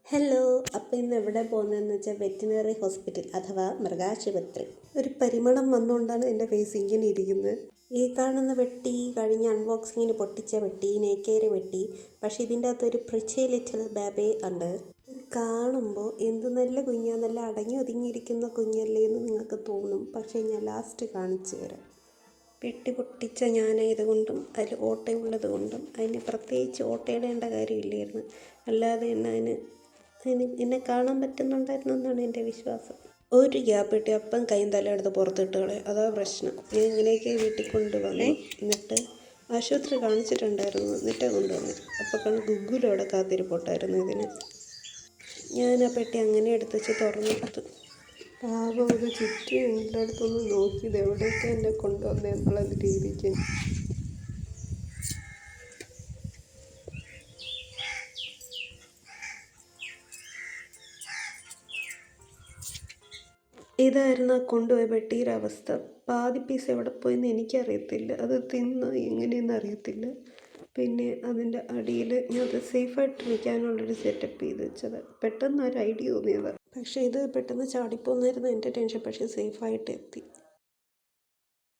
Hello. അപ്പോൾ ഇന്ന് എവിടെ പോകുന്നതെന്ന് വെച്ചാൽ വെറ്റിനറി ഹോസ്പിറ്റൽ അഥവാ മൃഗാശുപത്രി. ഒരു പരിമളം വന്നുകൊണ്ടാണ് എൻ്റെ ഫേസ് ഇങ്ങനെ ഇരിക്കുന്നത്. ഈ കാണുന്ന വെട്ടി കഴിഞ്ഞ അൺബോക്സിങ്ങിന് പൊട്ടിച്ച വെട്ടി, നേക്കേര് വെട്ടി. പക്ഷേ ഇതിൻ്റെ അകത്തൊരു പ്രിച്ചി ലിറ്റിൽ ബേബി ഉണ്ട്. കാണുമ്പോൾ എന്ത് നല്ല കുഞ്ഞാ, നല്ല അടങ്ങി ഒതുങ്ങിയിരിക്കുന്ന കുഞ്ഞല്ലേ എന്ന് നിങ്ങൾക്ക് തോന്നും. പക്ഷേ ഞാൻ ലാസ്റ്റ് കാണിച്ചു തരാം. വെട്ടി പൊട്ടിച്ച ഞാനായതുകൊണ്ടും അതിൽ ഓട്ടയുള്ളത് കൊണ്ടും അതിന് പ്രത്യേകിച്ച് ഓട്ടയിടേണ്ട കാര്യമില്ലായിരുന്നു. അല്ലാതെ തന്നെ എന്നെ കാണാൻ പറ്റുന്നുണ്ടായിരുന്നു എന്നാണ് എൻ്റെ വിശ്വാസം. ഒരു ഗ്യാപ്പ് കിട്ടി അപ്പം കൈയും തല എടുത്ത് പുറത്തിട്ട് കളയും. അതാ പ്രശ്നം. ഞാൻ ഇങ്ങനെയൊക്കെ വീട്ടിൽ കൊണ്ടുവന്നേ. എന്നിട്ട് ആശുപത്രി കാണിച്ചിട്ടുണ്ടായിരുന്നു. എന്നിട്ട് കൊണ്ടുവന്നു. അപ്പോൾ ഗുഗ്ഗുലോടെ കാത്തിരിപ്പോട്ടായിരുന്നു ഇതിന്. ഞാൻ ആ പെട്ടി അങ്ങനെ എടുത്ത് വെച്ച് തുറന്നെടുത്തു. പാപം ഇത് ചുറ്റും എല്ലായിടത്തൊന്ന് നോക്കിയത് എവിടെയൊക്കെ എന്നെ കൊണ്ടുവന്നുള്ള രീതിക്ക്. ഇതായിരുന്നു ആ കൊണ്ടുപോയ പെട്ടിയുടെ അവസ്ഥ. പാതി പീസ് എവിടെ പോയെന്ന് എനിക്കറിയത്തില്ല. അത് തിന്ന് എങ്ങനെയെന്ന് അറിയത്തില്ല. പിന്നെ അതിൻ്റെ അടിയിൽ ഞാൻ അത് സേഫായിട്ടിരിക്കാനുള്ളൊരു സെറ്റപ്പ് ചെയ്ത് വെച്ചത്. പെട്ടെന്ന് ഒരു ഐഡിയ തോന്നിയതാണ്. പക്ഷേ ഇത് പെട്ടെന്ന് ചാടിപ്പോകുന്നായിരുന്നു എൻ്റെ ടെൻഷൻ. പക്ഷേ സേഫായിട്ട് എത്തി.